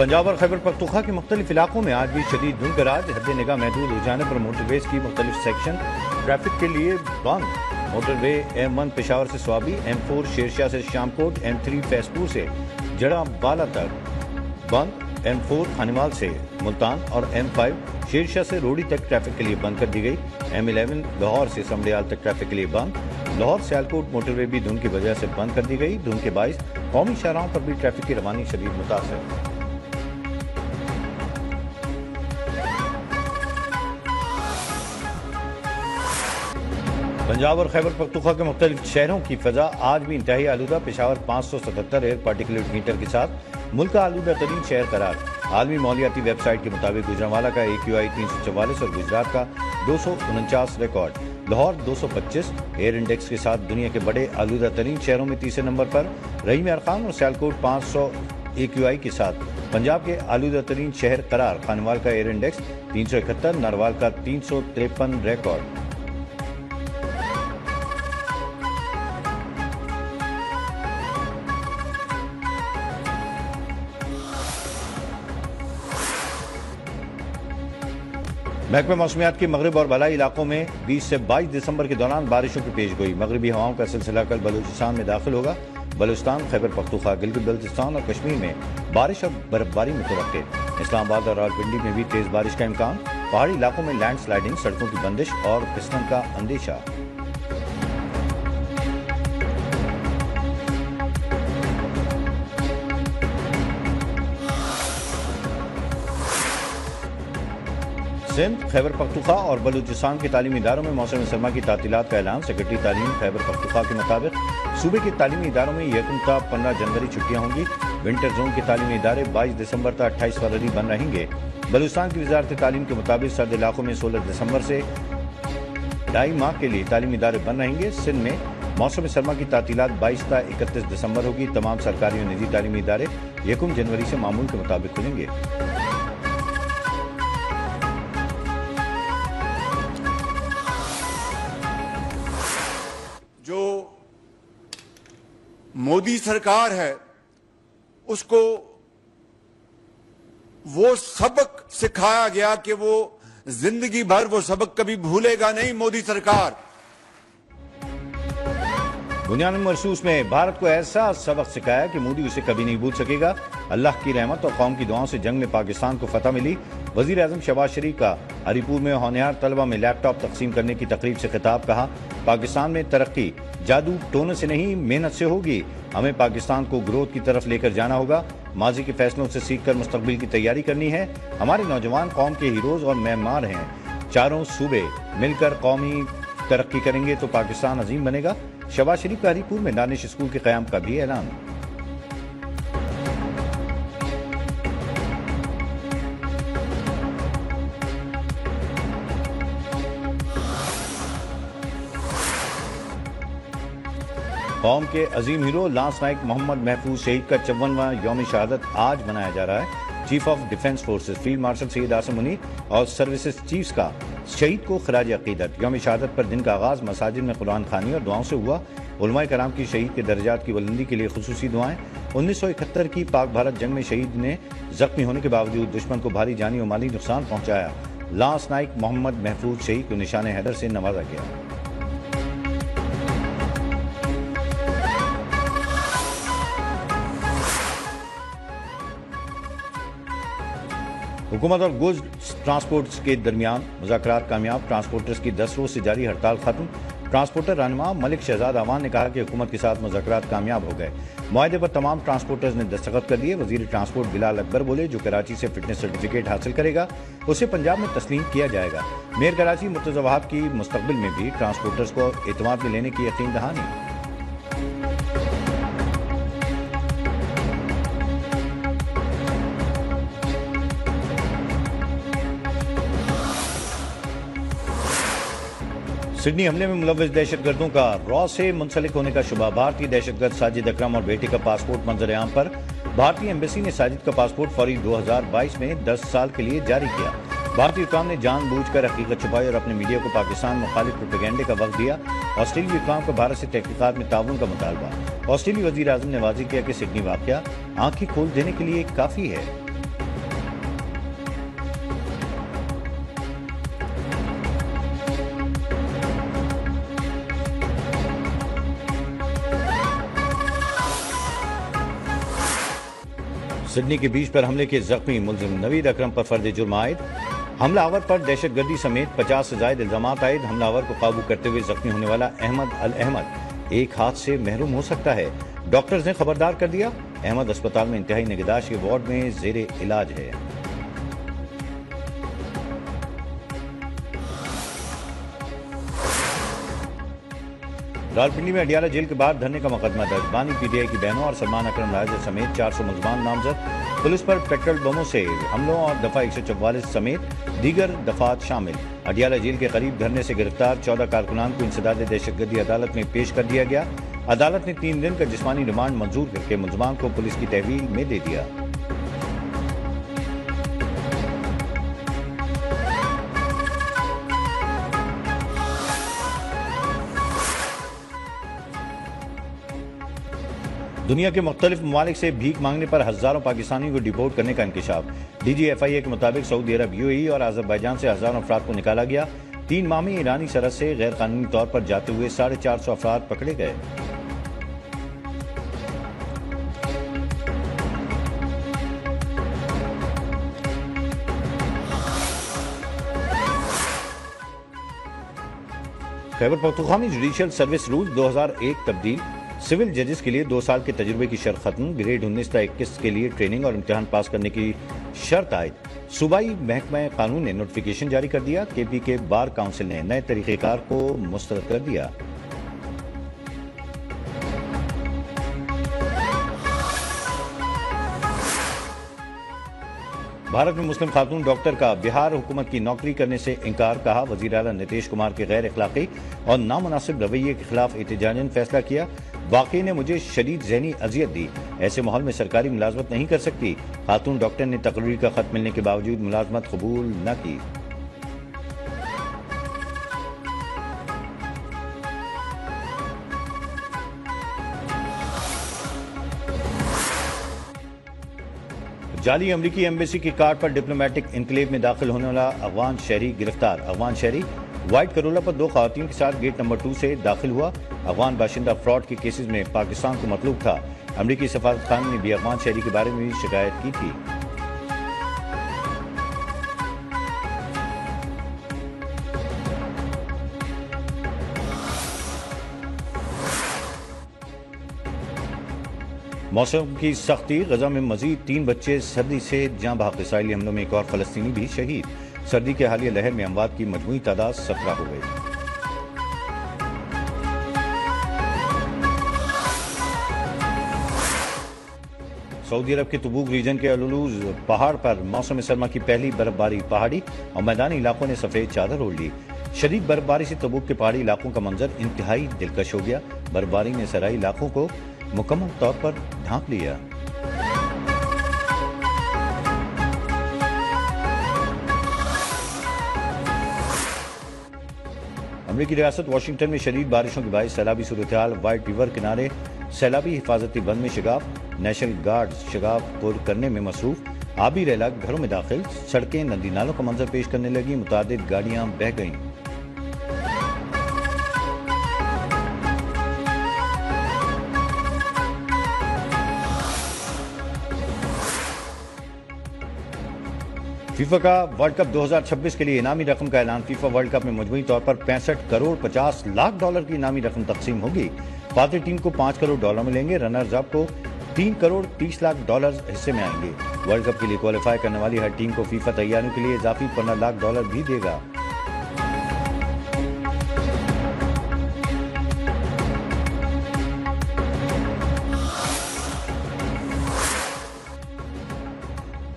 पंजाब और खैबर पख्तूनख्वा के मुख्तलिफ इलाकों में आज भी शदीद धुंध का राज। हद निगाह महदूद हो जाने पर मोटरवेज की मुख्तलिफ सेक्शन ट्रैफिक के लिए बंद। मोटरवे M1 पेशावर से स्वाबी, M4 शेरशाह से शामकोट, M3 फैसपुर से जड़ा बाला तक बंद, M4 खानीवाल से मुल्तान और M5 शेरशाह से रोडी तक ट्रैफिक के लिए बंद कर दी गई। M11 लाहौर से समड़ियाल तक ट्रैफिक के लिए बंद। लाहौर सियालकोट मोटरवे भी धुंध की वजह से बंद कर दी गई। धुंध के बाइस कौमी शाहराहों पर भी ट्रैफिक की रवानी शदीद मुतासर। पंजाब और खैबर पख्तूनख्वा के मुख्तलिफ शहरों की फजा आज भी इंतहाई आलूदा। पेशावर 577 एयर पार्टिकुलेट मीटर के साथ मुल्क का आलूदा तरीन शहर करार। आलमी मौलियाती वेबसाइट के मुताबिक गुजरांवाला का AQI 344 और गुजरात का 249 रिकॉर्ड। लाहौर 225 एयर इंडेक्स के साथ दुनिया के बड़े आलूदा तरीन शहरों में तीसरे नंबर पर। रहीम यार खान और सियालकोट 500 AQI के साथ पंजाब के आलूदा तरीन शहर करार। खानीवाल का एयर इंडेक्स 371, नरवाल का 353 रिकॉर्ड। महकमा मौसमियात के मगरब और बलाई इलाकों में 20 से 22 दिसंबर के दौरान बारिशों की पेशगोई। मगरबी हवाओं का सिलसिला कल बलूचिस्तान में दाखिल होगा। बलूचिस्तान, खैबर पख्तूनख्वा, गिलगित बल्तिस्तान और कश्मीर में बारिश और बर्फबारी मुतवक्के। इस्लामाबाद और रावलपिंडी में भी तेज बारिश का इम्कान। पहाड़ी इलाकों में लैंड स्लाइडिंग, सड़कों की बंदिश और फिसलन का अंदेशा। सिंध, खैबर पख्तूनख्वा और बलूचिस्तान के तालीमी इदारों में मौसम सरमा की तातीलात का ऐलान। सेक्रेटरी तालीम खैबर पख्तूनख्वा के मुताबिक सूबे के तालीमी इदारों में 1 ta 15 जनवरी छुट्टियां होंगी। विंटर जोन के तालीमी इदारे 22 दिसंबर तक 28 फरवरी बंद रहेंगे। बलूचिस्तान की वजारत तालीम के मुताबिक सर्द इलाकों में 16 दिसंबर से 2.5 माह के लिए तालीमी इदारे बंद रहेंगे। सिंध में मौसम सरमा की तातीलात 22 ta 31 दिसंबर होगी। तमाम सरकारी और निजी तालीमी इदारे 1 जनवरी से मामूल के मुताबिक खुलेंगे। जो मोदी सरकार है उसको वो सबक सिखाया गया कि वो जिंदगी भर वो सबक कभी भूलेगा नहीं। मोदी सरकार बुनियादी मरसूस में भारत को ऐसा सबक सिखाया कि मोदी उसे कभी नहीं भूल सकेगा। अल्लाह की रहमत और कौम की दुआओं से जंग में पाकिस्तान को फतह मिली। वजीर आजम शहबाज शरीफ का हरीपुर में होनहार तलबा में लैपटॉप तकसीम करने की तकरीब से खिताब। कहा, पाकिस्तान में तरक्की जादू टोने से नहीं मेहनत से होगी। हमें पाकिस्तान को ग्रोथ की तरफ लेकर जाना होगा। माजी के फैसलों से सीखकर मुस्तकबिल की तैयारी करनी है। हमारे नौजवान कौम के हीरोज और मेहमान हैं। चारों सूबे मिलकर कौमी तरक्की करेंगे तो पाकिस्तान अजीम बनेगा। शहबाज शरीफ का हरीपुर में दानिश स्कूल के क़याम का भी ऐलान। कौम के अजीम हीरो लांस नाइक मोहम्मद महफूज शहीद का 54वां यौम शहादत आज मनाया जा रहा है। Chief of defence forces field marshal Syed Asim Munir और सर्विसेज चीफ्स का शहीद को खराज अकीदत। यौम शहादत पर दिन का आगाज मसाजिद में कुरान खानी और दुआओं से हुआ। उलमाए कराम की शहीद के दर्जात की बुलंदी के लिए खुसूसी दुआएं। 1971 की पाक भारत जंग में शहीद ने जख्मी होने के बावजूद दुश्मन को भारी जानी और माली नुकसान पहुंचाया। लांस नाइक मोहम्मद महफूज शहीद को निशान हैदर से नवाजा गया। हुकूमत और गुड्स ट्रांसपोर्ट्स के दरमियान मुज़ाकरात कामयाब। ट्रांसपोर्टर्स की 10 रोज से जारी हड़ताल खत्म। ट्रांसपोर्टर रहनुमा मलिक शहजाद अवान ने कहा कि हुकूमत के साथ मुज़ाकरात कामयाब हो गए। मुआहदे पर तमाम ट्रांसपोर्टर्स ने दस्तखत कर दिए। वजीर ट्रांसपोर्ट बिलाल अकबर बोले, जो कराची से फिटनेस सर्टिफिकेट हासिल करेगा उसे पंजाब में तस्लीम किया जाएगा। मेयर कराची मुर्तज़ा वहाब की मुस्तकबिल में भी ट्रांसपोर्टर्स को एतमाद में लेने की यकीन दहानी। सिडनी हमले में मुलव्वस दहशतगर्दों का रॉ से मुंसलिक होने का शुबा। भारतीय दहशतगर्द साजिद अकरम और बेटे का पासपोर्ट मंजर-ए-आम पर। भारतीय एम्बेसी ने साजिद का पासपोर्ट फरवरी 2022 में 10 साल के लिए जारी किया। भारतीय हुक्काम ने जानबूझकर हकीकत छुपाई और अपने मीडिया को पाकिस्तान मुखालिफ प्रोपेगेंडे का वक्त दिया। ऑस्ट्रेलियाई हुक्काम का भारत से तहकीकात में ताउन का मुतालबा। ऑस्ट्रेलियाई वजीर आजम ने वाज़ेह किया कि सिडनी वाक़या आंखें खोल देने के लिए काफी है। सिडनी के बीच पर हमले के जख्मी मुलजिम नवीद अकरम पर फर्द जुर्म आयद। हमलावर पर दहशतगर्दी समेत 50 से ज्यादा इल्जामात आयद। हमलावर को काबू करते हुए जख्मी होने वाला अहमद अल अहमद एक हाथ से महरूम हो सकता है। डॉक्टर्स ने खबरदार कर दिया। अहमद अस्पताल में इंतहाई निगहदाश्त के वार्ड में जेरे इलाज है। रावलपिंडी में अडियाला जेल के बाहर धरने का मुकदमा दर्ज। बानी पीटीआई की बहनों और सलमान अकरम राजा समेत 400 मुलजमान नामजद। पुलिस पर पेट्रोल बमों से हमलों और दफा 144 समेत दीगर दफात शामिल। अडियाला जेल के करीब धरने से गिरफ्तार 14 कारकुनान को इंसदाद दहशतगर्दी अदालत में पेश कर दिया गया। अदालत ने 3 दिन का जिस्मानी रिमांड मंजूर करके मुलजमान को पुलिस की तहवील में दे दिया। दुनिया के मुख्तलिफ ममालिक से भीख मांगने पर हजारों पाकिस्तानियों को डिपोर्ट करने का इंकशाफ। DGFIA के मुताबिक सऊदी अरब, UAE और अजरबैजान से हजारों अफराद को निकाला गया। 3 माह में ईरानी सरहद से गैर कानूनी तौर पर जाते हुए 450 अफराद पकड़े गए। खैबर पख्तूनख्वा में जुडिशियल सर्विस रूल 2001 तब्दील। सिविल जजेस के लिए 2 साल के तजुर्बे की शर्त खत्म। ग्रेड 19 से 21 के लिए ट्रेनिंग और इम्तिहान पास करने की शर्त आयद। सूबाई महकमा कानून ने नोटिफिकेशन जारी कर दिया। KP के बार काउंसिल ने नए तरीक़ेकार को मुस्तरद कर दिया। भारत में मुस्लिम खातून डॉक्टर का बिहार हुकूमत की नौकरी करने से इनकार। कहा, वज़ीर आला नीतीश कुमार के गैर अखलाकी और नामुनासिब रवैये के खिलाफ एहतजाजन फैसला किया। वाकई ने मुझे शदीद ज़हनी अजियत दी। ऐसे माहौल में सरकारी मुलाजमत नहीं कर सकती। खातून डॉक्टर ने तकरीर का खत मिलने के बावजूद मुलाजमत कबूल न की। जाली अमरीकी एम्बेसी की कार्ड पर डिप्लोमेटिक इनक्लेव में दाखिल होने वाला अफगान शहरी गिरफ्तार। अफगान शहरी व्हाइट करोला पर 2 खवातीन के साथ गेट नंबर 2 से दाखिल हुआ। अफगान बाशिंदा फ्रॉड के केसेस में पाकिस्तान को मतलूब था। अमरीकी सफारत खान ने भी अफगान शहरी के बारे में भी शिकायत की थी। मौसम की सख्ती। गजा में मजीद 3 बच्चे सर्दी से जाँ बहक। इसराइली हमलों में एक और फलस्तीनी भी शहीद। सर्दी के हालिया लहर में अमवात की मजमूई तादाद 17 हो गई। सऊदी अरब के तबूक रीजन के अलुलूज पहाड़ पर मौसम सरमा की पहली बर्फबारी। पहाड़ी और मैदानी इलाकों ने सफेद चादर ओढ़ ली। शदीद बर्फबारी से तबूक के पहाड़ी इलाकों का मंजर इंतहाई दिलकश हो गया। बर्फबारी ने सराई इलाकों को मुकम्मल तौर पर ढांप लिया। अमरीकी रियासत वाशिंगटन में शदीद बारिशों के बायस सैलाबी सूरत-ए-हाल। व्हाइट रिवर किनारे सैलाबी हिफाजती बंद में शगाफ। नेशनल गार्ड शगाफ पुर करने में मसरूफ। आबी रेला घरों में दाखिल। सड़कें नदी नालों का मंजर पेश करने लगी। मुतादिद गाड़ियां बह गईं। फीफा का वर्ल्ड कप 2026 के लिए इनामी रकम का ऐलान। फीफा वर्ल्ड कप में मजमूई तौर पर 65 करोड़ 50 लाख डॉलर की इनामी रकम तकसीम होगी। फातह टीम को 5 करोड़ डॉलर मिलेंगे। रनर्स अप को 3 करोड़ 30 लाख डॉलर हिस्से में आएंगे। वर्ल्ड कप के लिए क्वालिफाई करने वाली हर टीम को फीफा तैयारियों के लिए इजाफी 15 लाख डॉलर भी देगा।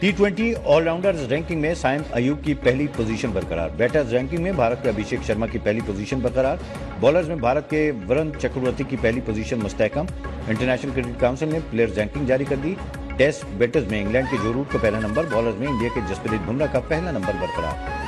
T20 ऑलराउंडर्स रैंकिंग में साइम अयूब की पहली पोजीशन बरकरार। बैटर्स रैंकिंग में भारत के अभिषेक शर्मा की पहली पोजीशन बरकरार। बॉलर्स में भारत के वरुण चक्रवर्ती की पहली पोजीशन मुस्तहकम। इंटरनेशनल क्रिकेट काउंसिल ने प्लेयर्स रैंकिंग जारी कर दी। टेस्ट बैटर्स में इंग्लैंड के जो रूट का पहला नंबर। बॉलर्स में इंडिया के जसप्रीत बुमराह का पहला नंबर बरकरार।